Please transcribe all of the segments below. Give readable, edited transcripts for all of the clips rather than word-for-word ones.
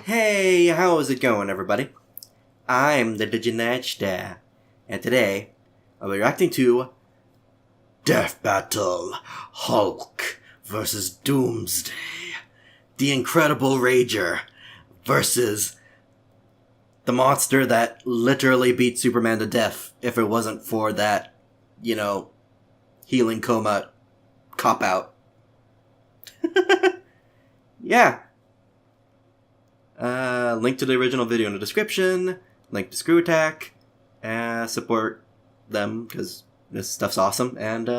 Hey, how's it going, everybody? I'm the Diginerdster, and today I'll be reacting to Death Battle Hulk vs. Doomsday, the Incredible Rager versus the monster that literally beat Superman to death if it wasn't for that, healing coma cop-out. Yeah. Link to the original video in the description, link to Screw Attack, support them, because this stuff's awesome, and,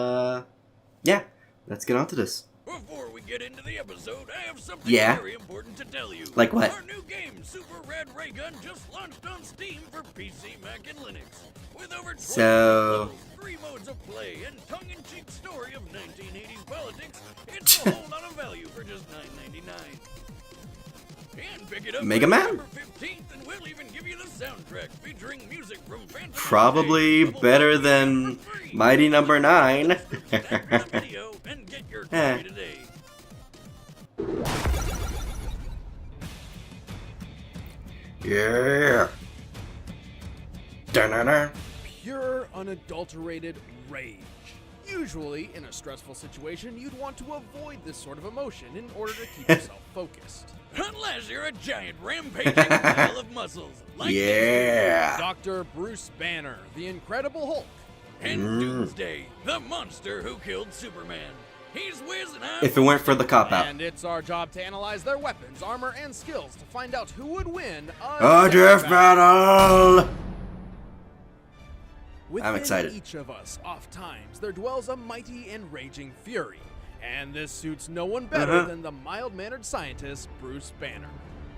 yeah, let's get on to this. Before we get into the episode, I have something very important to tell you. Like what? Our new game, Super Red Ray Gun, just launched on Steam for PC, Mac, and Linux. With over 20 levels, 3 modes of play, and tongue-in-cheek story of 1980s politics, it's a whole lot of value for just $9.99. And pick it up Mega Man? November 15th, and we'll even give you the soundtrack featuring music from Phantom Probably better than Mighty Number 9. Video and get your copy today. Yeah. Da-na-na. Pure, unadulterated rage. Usually, in a stressful situation, you'd want to avoid this sort of emotion in order to keep yourself focused. Unless you're a giant rampaging pile of muscles. Like Dr. Bruce Banner, the Incredible Hulk. And Doomsday, the monster who killed Superman. He's whizzing out. If it weren't for the cop-out. And it's our job to analyze their weapons, armor, and skills to find out who would win a death battle! Within I'm excited. Each of us, oft times, there dwells a mighty and raging fury. And this suits no one better than the mild-mannered scientist, Bruce Banner.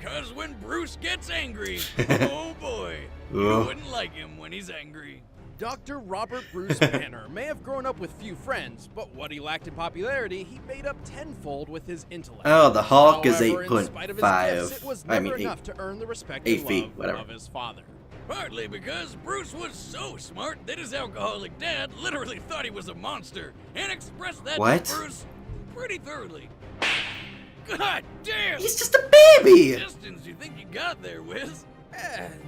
Cause when Bruce gets angry, oh boy, you wouldn't like him when he's angry. Dr. Robert Bruce Banner may have grown up with few friends, but what he lacked in popularity, he made up tenfold with his intellect. Oh, the Hulk is However, in spite of his gifts, 8.5. it was I never mean, enough to earn the respect 8 and feet, love whatever. of his father. Partly because Bruce was so smart that his alcoholic dad literally thought he was a monster and expressed that to Bruce pretty thoroughly. God damn! He's just a baby! The distance you think you got there, Wiz?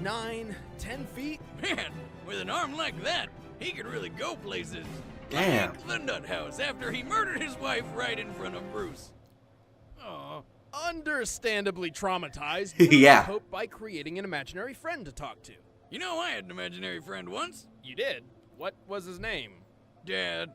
9, 10 feet? Man, with an arm like that, he could really go places. Damn. Like the nut house after he murdered his wife right in front of Bruce. Aww. Understandably traumatized, Yeah. hoped by creating an imaginary friend to talk to. You know, I had an imaginary friend once. You did? What was his name? Dad.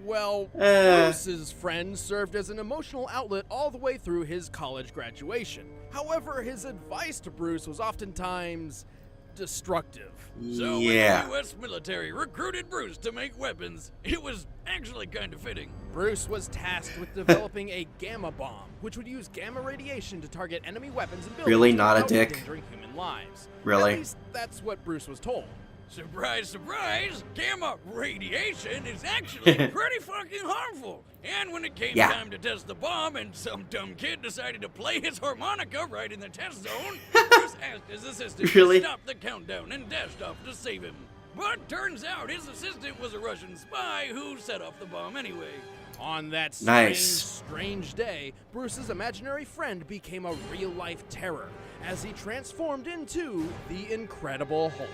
Well, Bruce's friend served as an emotional outlet all the way through his college graduation. However, his advice to Bruce was oftentimes destructive. So when the U.S. military recruited Bruce to make weapons, it was actually kind of fitting. Bruce was tasked with developing a gamma bomb, which would use gamma radiation to target enemy weapons and buildings. Really, not a without dick? endangering human lives. Really? At least that's what Bruce was told. Surprise, surprise, gamma radiation is actually pretty fucking harmful. And when it came time to test the bomb and some dumb kid decided to play his harmonica right in the test zone, Bruce asked his assistant to stop the countdown and dashed off to save him. But turns out his assistant was a Russian spy who set off the bomb anyway. On that strange day, Bruce's imaginary friend became a real-life terror as he transformed into the Incredible Hulk.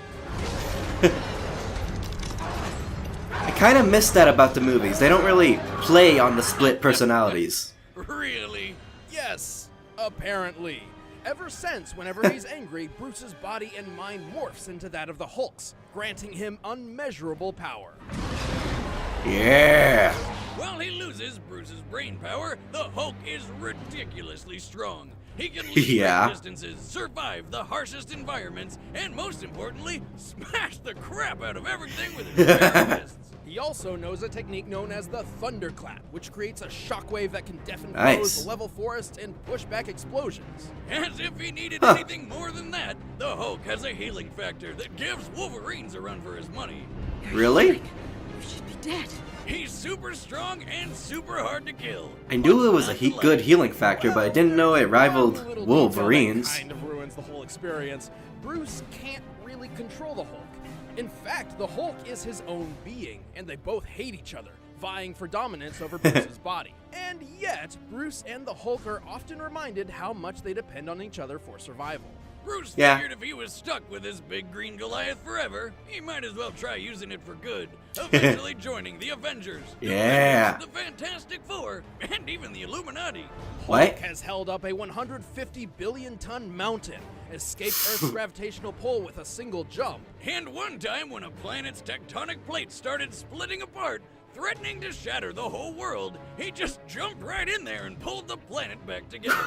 I kind of miss that about the movies. They don't really play on the split personalities. Really? Yes, apparently. Ever since, whenever he's angry, Bruce's body and mind morphs into that of the Hulk's, granting him unmeasurable power. Yeah. While he loses Bruce's brain power, the Hulk is ridiculously strong. He can leap great distances, survive the harshest environments, and most importantly, smash the crap out of everything with his bare fists. He also knows a technique known as the thunderclap, which creates a shockwave that can deafen foes, level forests, and push back explosions. As if he needed anything more than that, the Hulk has a healing factor that gives Wolverines a run for his money. Really? You should be dead. He's super strong and super hard to kill. I knew it was a good healing factor, but I didn't know it rivaled Wolverines. Kind of ruins the whole experience. Bruce can't really control the Hulk. In fact, the Hulk is his own being, and they both hate each other. vying for dominance over Bruce's body. And yet, Bruce and the Hulk are often reminded how much they depend on each other for survival. Bruce Yeah. figured if he was stuck with his big green Goliath forever, he might as well try using it for good, eventually joining the Avengers, Yeah. the Fantastic Four, and even the Illuminati. What? Hulk has held up a 150 billion ton mountain, escaped Earth's gravitational pull with a single jump. And one time when a planet's tectonic plates started splitting apart, threatening to shatter the whole world, he just jumped right in there and pulled the planet back together.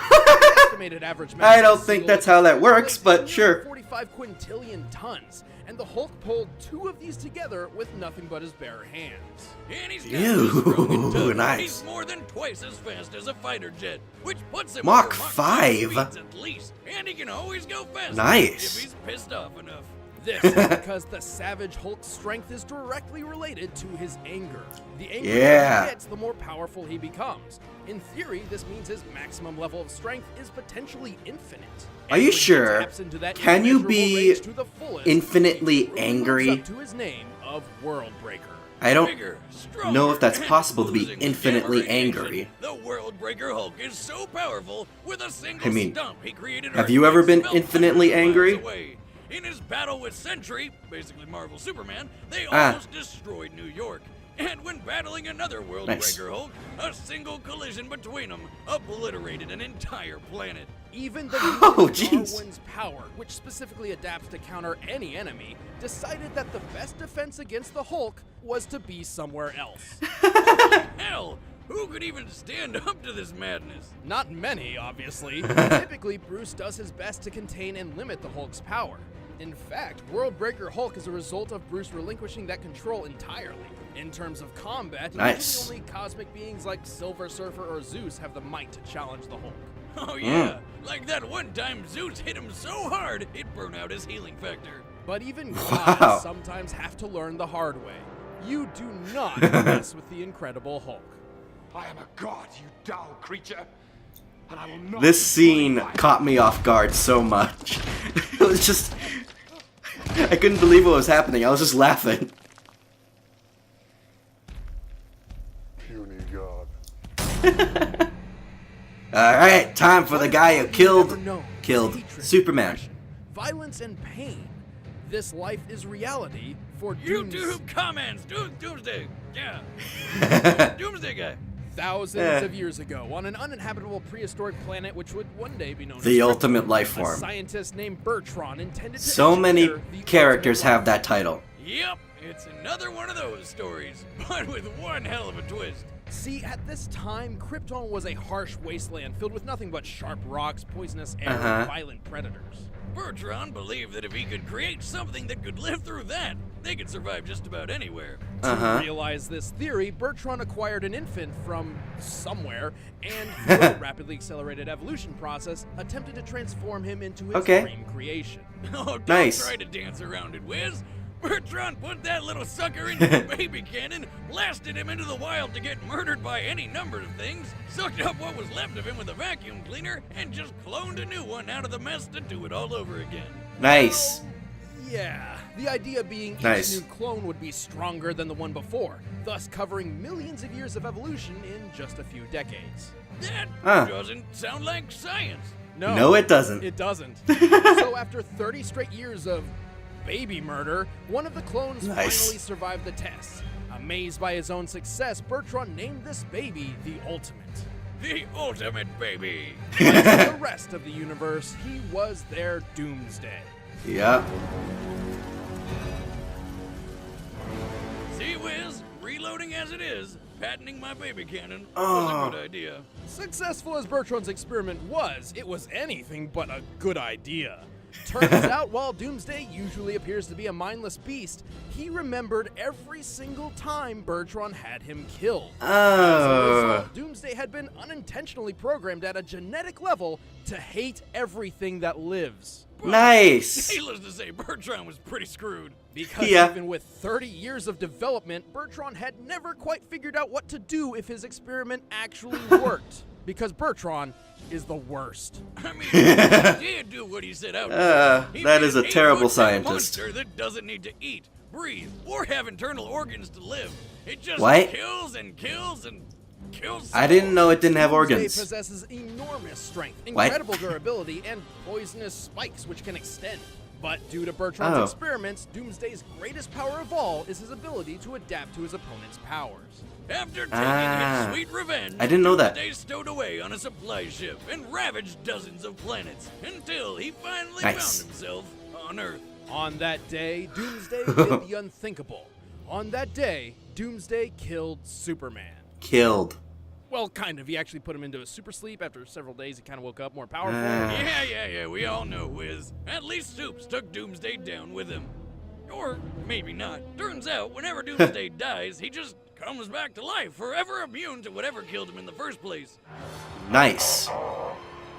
Estimated average mass I don't of a think single that's how that works, but sure. 45 quintillion tons, and the Hulk pulled 2 of these together with nothing but his bare hands. And he's Ew, got strong and tough. nice. He's more than twice as fast as a fighter jet, which puts him Mach over 5? speeds at least. And he can always go faster Nice. if he's pissed off enough. This is because the Savage Hulk's strength is directly related to his anger. The angrier Yeah. he gets, the more powerful he becomes. In theory, this means his maximum level of strength is potentially infinite. Are you And when he sure? taps into that Can you immeasurable be rage to the fullest, infinitely he lives angry? up to his name of Worldbreaker. I don't Bigger, stronger, know if that's and possible to be oozing infinitely determination. angry. The World Breaker Hulk is so powerful, with a single I mean, stomp he created have Earth you ever like been smelt infinitely hundreds of miles angry? away. In his battle with Sentry, basically Marvel Superman, they Ah. almost destroyed New York. And when battling another World Nice. Breaker Hulk, a single collision between them obliterated an entire planet. Even the Oh, mutant jeez. Darwin's power, which specifically adapts to counter any enemy, decided that the best defense against the Hulk was to be somewhere else. Hell, who could even stand up to this madness? Not many, obviously. Typically, Bruce does his best to contain and limit the Hulk's power. In fact, Worldbreaker Hulk is a result of Bruce relinquishing that control entirely. In terms of combat, Nice. usually only cosmic beings like Silver Surfer or Zeus have the might to challenge the Hulk. Oh yeah, like that one time Zeus hit him so hard it burned out his healing factor. But even Wow. gods sometimes have to learn the hard way. You do not mess with the Incredible Hulk. I am a god, you dull creature, and I will not. This scene be buried. caught me off guard so much. It was just... I couldn't believe what was happening. I was just laughing. Puny god. Alright, time for the guy who Never killed known. Hatred, Superman. depression, violence and pain. This life is reality for YouTube comments, Doomsday, yeah, Doomsday guy. Thousands of years ago, on an uninhabitable prehistoric planet which would one day be known The as ultimate life a form. scientist named Bertrand intended to So many engineer the characters ultimate have life. that title. Yep, it's another one of those stories, but with one hell of a twist. See, at this time, Krypton was a harsh wasteland filled with nothing but sharp rocks, poisonous air, Uh-huh. and violent predators. Bertrand believed that if he could create something that could live through that, they could survive just about anywhere. Uh-huh. To realize this theory, Bertrand acquired an infant from somewhere and, through a rapidly accelerated evolution process, attempted to transform him into his Okay. dream creation. Oh, don't Nice. try to dance around it, Wiz. Bertrand put that little sucker into a baby cannon, blasted him into the wild to get murdered by any number of things, sucked up what was left of him with a vacuum cleaner, and just cloned a new one out of the mess to do it all over again. Nice. Yeah, the idea being Nice. each new clone would be stronger than the one before, thus covering millions of years of evolution in just a few decades. That Huh. doesn't sound like science. No, it doesn't. It doesn't. So after 30 straight years of baby murder, one of the clones Nice. finally survived the test. Amazed by his own success, Bertrand named this baby the Ultimate. The ultimate baby. Like the rest of the universe, he was their Doomsday. Yep. See, Wiz, reloading as it is, patenting my baby cannon Oh. was a good idea. Successful as Bertrand's experiment was, it was anything but a good idea. Turns out, while Doomsday usually appears to be a mindless beast, he remembered every single time Bertrand had him killed. As a Oh. result, Doomsday had been unintentionally programmed at a genetic level to hate everything that lives. Nice. Needless to say, Bertrand was pretty screwed. Because Yeah. even with 30 years of development, Bertrand had never quite figured out what to do if his experiment actually worked. Because Bertrand is the worst. I mean, he did do what he set out to. He that made is a an terrible 8-foot scientist. monster that doesn't need to eat, breathe, or have internal organs to live. It just What? kills and kills and kills. I didn't know it didn't have Doomsday organs. possesses enormous strength, What? incredible durability, and poisonous spikes which can extend. But due to Bertrand's Oh. experiments, Doomsday's greatest power of all is his ability to adapt to his opponent's powers. After taking Ah. his sweet revenge, I didn't know that. Doomsday stowed away on a supply ship and ravaged dozens of planets until he finally Nice. found himself on Earth. On that day, Doomsday did the unthinkable. On that day, Doomsday killed Superman. Killed. Well, kind of. He actually put him into a super sleep. After several days, he kind of woke up more powerful. Ah. Yeah, we all know Wiz. At least Soups took Doomsday down with him. Or maybe not. Turns out, whenever Doomsday dies, he just comes back to life, forever immune to whatever killed him in the first place. Nice.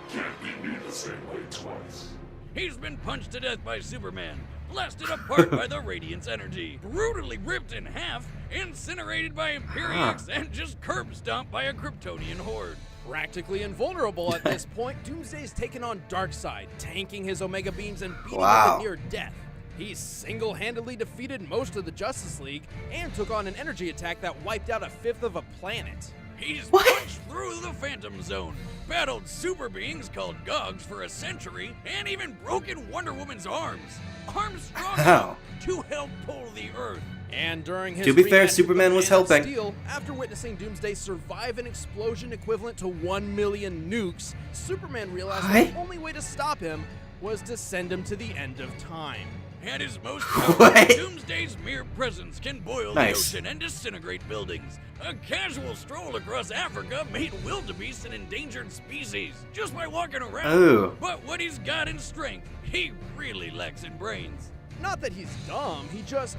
Can't beat me the same way twice. He's been punched to death by Superman, blasted apart by the Radiant's energy, brutally ripped in half, incinerated by Imperiex, and just curb stomped by a Kryptonian horde. Practically invulnerable at this point, Doomsday's taken on Darkseid, tanking his Omega beams and beating Wow. him to near death. He single-handedly defeated most of the Justice League and took on an energy attack that wiped out a fifth of a planet. He's What? punched through the Phantom Zone, battled super beings called Gogs for a century, and even broken Wonder Woman's arms. Arms strong Wow. enough to help pull the Earth. And during his To be fair, rematch with Superman the was Man of helping. Steel, after witnessing Doomsday survive an explosion equivalent to 1 million nukes, Superman realized What? the only way to stop him was to send him to the end of time. At his most What? powerful, Doomsday's mere presence can boil Nice. the ocean and disintegrate buildings. A casual stroll across Africa made wildebeest an endangered species just by walking around. Oh. But what he's got in strength, he really lacks in brains. Not that he's dumb, he just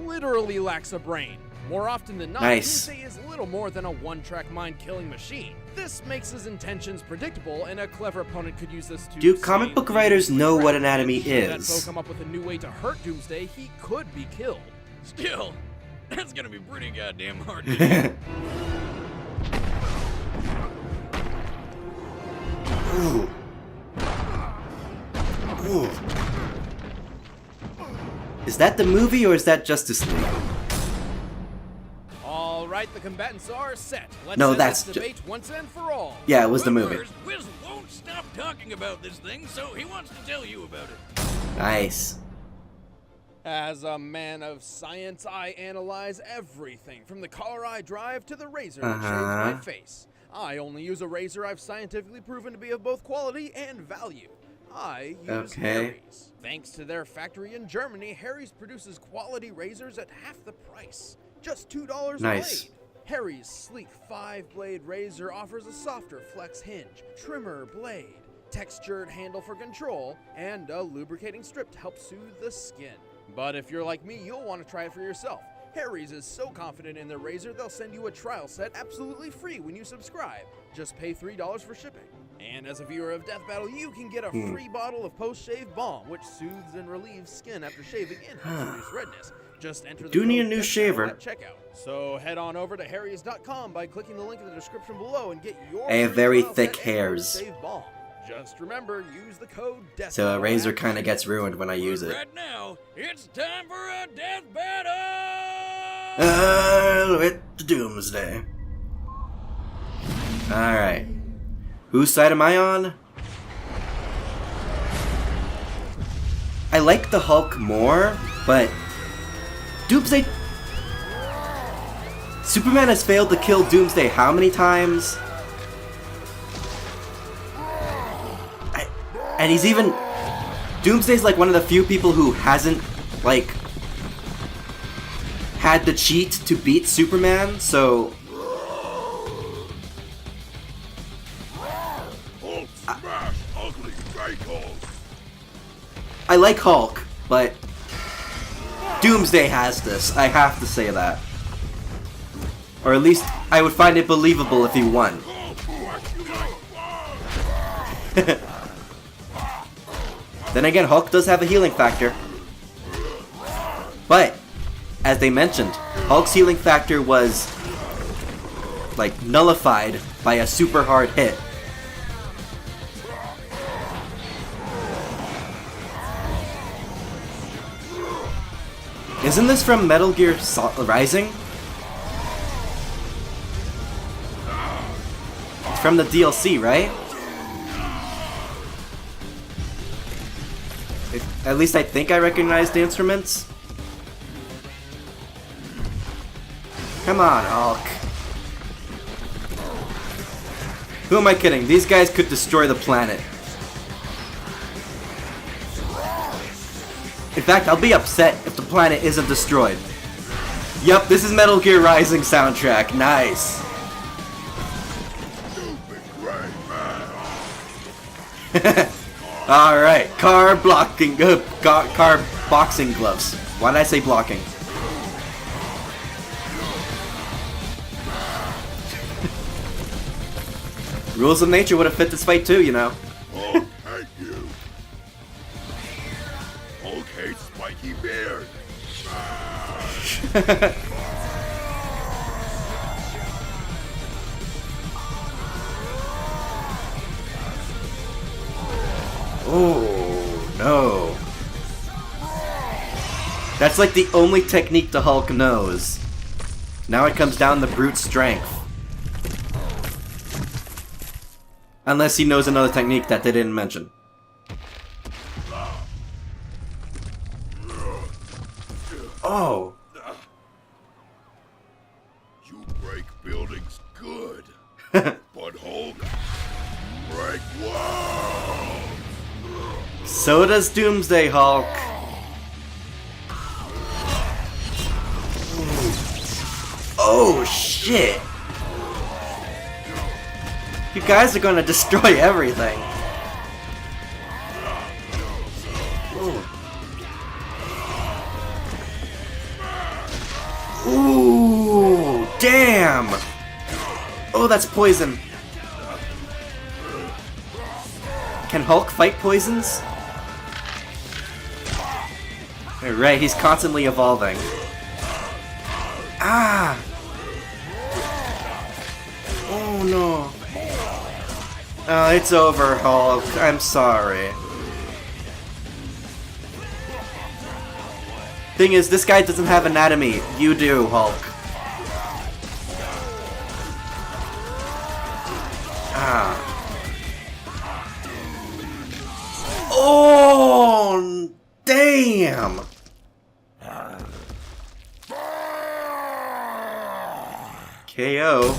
literally lacks a brain. More often than not, Nice. Doomsday is little more than a one-track mind-killing machine. This makes his intentions predictable, and a clever opponent could use this to... Do comic book writers know what anatomy Should that foe is? come up with a new way to hurt Doomsday, he could be killed. Still, that's gonna be pretty goddamn hard to do. Ooh. Ooh. Is that the movie or is that Justice League? All right, the combatants are set. Let's No, end that's this ju- debate once and for all. Yeah, it was the But movie. first, Wiz won't stop talking about this thing, so he wants to tell you about it. Nice. As a man of science, I analyze everything from the car I drive to the razor that shaves my face. I only use a razor I've scientifically proven to be of both quality and value. I use Okay. Harry's. Thanks to their factory in Germany, Harry's produces quality razors at half the price. Just $2 Nice. a blade. Harry's sleek 5-blade razor offers a softer flex hinge, trimmer blade, textured handle for control, and a lubricating strip to help soothe the skin. But if you're like me, you'll want to try it for yourself. Harry's is so confident in their razor, they'll send you a trial set absolutely free when you subscribe. Just pay $3 for shipping. And as a viewer of Death Battle, you can get a free bottle of post-shave balm, which soothes and relieves skin after shaving and helps reduce redness. Just enter the Do need code a new DEATHBATTLE shaver. at checkout. So head on over to harrys.com by clicking the link in the description below and get your I have free very trial thick set and hairs. post-shave balm. Just remember, use the code DEATHBATTLE. So a razor at kind of checkout. gets ruined when I use it. Right now, it's time for a death battle! With the Doomsday. Alright. Whose side am I on? I like the Hulk more, but Doomsday... Superman has failed to kill Doomsday how many times? And he's even... Doomsday's like one of the few people who hasn't, like, had the cheat to beat Superman, so... Hulk smash ugly fake Hulk. I like Hulk, but Doomsday has this. I have to say that. Or at least I would find it believable if he won. Then again, Hulk does have a healing factor. But, as they mentioned, Hulk's healing factor was, like, nullified by a super hard hit. Isn't this from Metal Gear Rising? from the DLC, right? At least I think I recognize the instruments. Come on, Hulk. Who am I kidding? These guys could destroy the planet. In fact, I'll be upset if the planet isn't destroyed. Yup, this is Metal Gear Rising soundtrack. Nice. Alright, car boxing gloves. Why did I say blocking? Rules of nature would have fit this fight too, you know. Hulk hate you. Hulk hates spiky beard. Oh, no. That's like the only technique the Hulk knows. Now it comes down to brute strength. Unless he knows another technique that they didn't mention. Oh. You break buildings good, but Hulk break walls. So does Doomsday Hulk. Oh shit! You guys are gonna destroy everything. Ooh. Ooh, damn! Oh, that's poison. Can Hulk fight poisons? Right, he's constantly evolving. Ah! Oh no. Oh, it's over, Hulk. I'm sorry. Thing is, this guy doesn't have anatomy. You do, Hulk. Ah. Oh, damn! KO.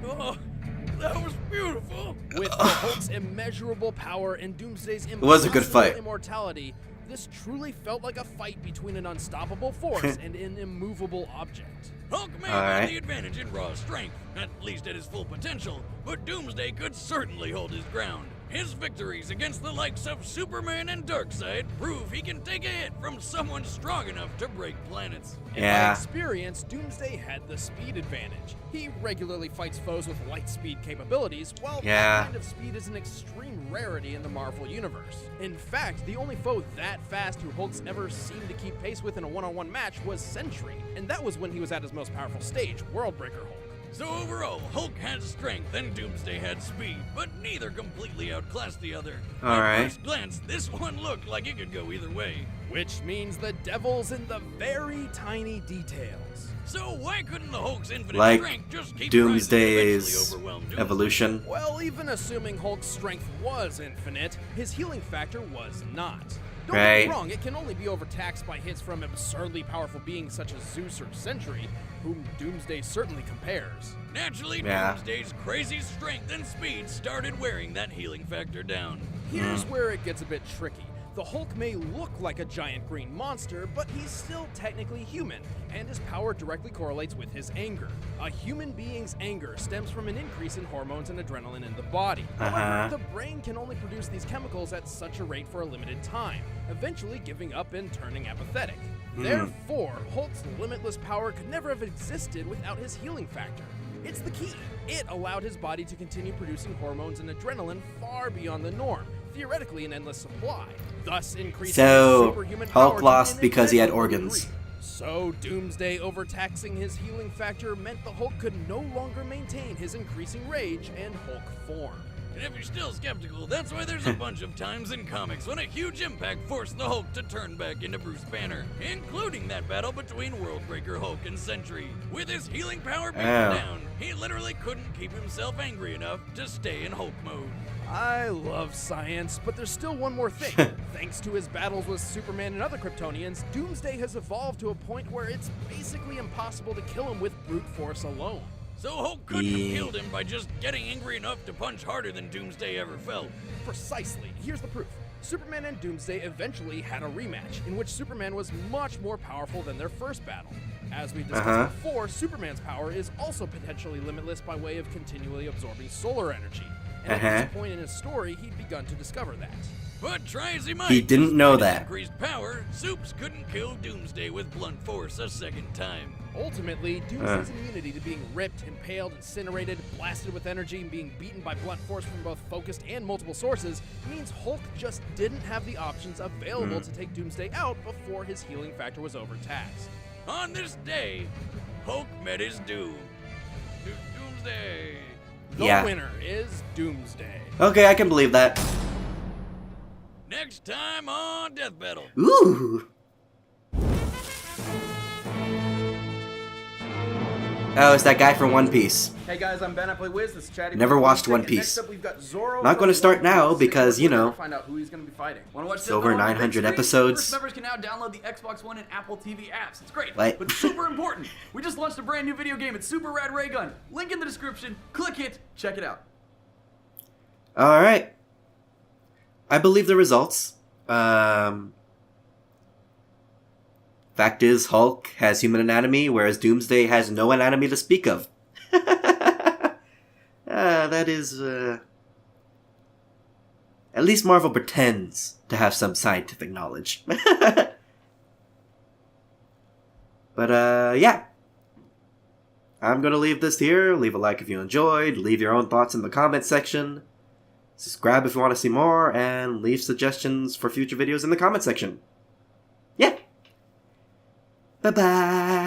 Oh, that was beautiful. With the Hulk's immeasurable power and Doomsday's was a good fight. immortality, this truly felt like a fight between an unstoppable force and an immovable object. Hulk may have the advantage in raw strength, at least at his full potential, but Doomsday could certainly hold his ground. His victories against the likes of Superman and Darkseid prove he can take a hit from someone strong enough to break planets. Yeah. By experience, Doomsday had the speed advantage. He regularly fights foes with light speed capabilities, while that kind of speed is an extreme rarity in the Marvel Universe. In fact, the only foe that fast who Hulk's ever seemed to keep pace with in a one-on-one match was Sentry, and that was when he was at his most powerful stage, Worldbreaker Hulk. So overall, Hulk had strength and Doomsday had speed, but neither completely outclassed the other. At first glance, this one looked like it could go either way. Which means the devil's in the very tiny details. So why couldn't the Hulk's infinite Like strength just keep Doomsday's rising and eventually overwhelm Doomsday? evolution. Well, even assuming Hulk's strength was infinite, his healing factor was not. Don't get Right. me wrong, it can only be overtaxed by hits from absurdly powerful beings such as Zeus or Sentry, whom Doomsday certainly compares. Naturally, Yeah. Doomsday's crazy strength and speed started wearing that healing factor down. Here's where it gets a bit tricky. The Hulk may look like a giant green monster, but he's still technically human, and his power directly correlates with his anger. A human being's anger stems from an increase in hormones and adrenaline in the body. However, the brain can only produce these chemicals at such a rate for a limited time, eventually giving up and turning apathetic. Therefore, Hulk's limitless power could never have existed without his healing factor. It's the key. It allowed his body to continue producing hormones and adrenaline far beyond the norm, theoretically an endless supply, thus increasing his superhuman power Hulk to lost an because he had immeasurable organs. degree. So Doomsday overtaxing his healing factor meant the Hulk could no longer maintain his increasing rage and Hulk form. And if you're still skeptical, that's why there's a bunch of times in comics when a huge impact forced the Hulk to turn back into Bruce Banner, including that battle between Worldbreaker Hulk and Sentry. With his healing power beaten down, he literally couldn't keep himself angry enough to stay in Hulk mode. I love science, but there's still one more thing. Thanks to his battles with Superman and other Kryptonians, Doomsday has evolved to a point where it's basically impossible to kill him with brute force alone. So Hulk couldn't have killed him by just getting angry enough to punch harder than Doomsday ever felt. Precisely. Here's the proof. Superman and Doomsday eventually had a rematch, in which Superman was much more powerful than their first battle. As we discussed before, Superman's power is also potentially limitless by way of continually absorbing solar energy. And at this point in his story, he'd begun to discover that. But try as he might, He didn't know despite his that. increased power, Supes couldn't kill Doomsday with blunt force a second time. Ultimately, Doomsday's immunity to being ripped, impaled, incinerated, blasted with energy, and being beaten by blunt force from both focused and multiple sources means Hulk just didn't have the options available to take Doomsday out before his healing factor was overtaxed. On this day, Hulk met his doom. Doomsday. The winner is Doomsday. Okay, I can believe that. Next time on Death Battle. Ooh. Oh, it's that guy from One Piece. Hey guys, I'm Ben. I play Wiz. This is Chatty. Never watched One And Piece. Next up, we've got Zorro. Not gonna start now because, you know, Find out who he's gonna be fighting. Want to watch it's over 900 episodes. First members can now download the Xbox One and Apple TV apps. It's great, What? but super important. We just launched a brand new video game. It's Super Rad Ray Gun. Link in the description. Click it. Check it out. Alright. I believe the results. Fact is, Hulk has human anatomy, whereas Doomsday has no anatomy to speak of. That is, at least Marvel pretends to have some scientific knowledge. But, yeah. I'm gonna leave this here. Leave a like if you enjoyed. Leave your own thoughts in the comment section. Subscribe if you want to see more. And leave suggestions for future videos in the comment section. Yeah. Bye-bye.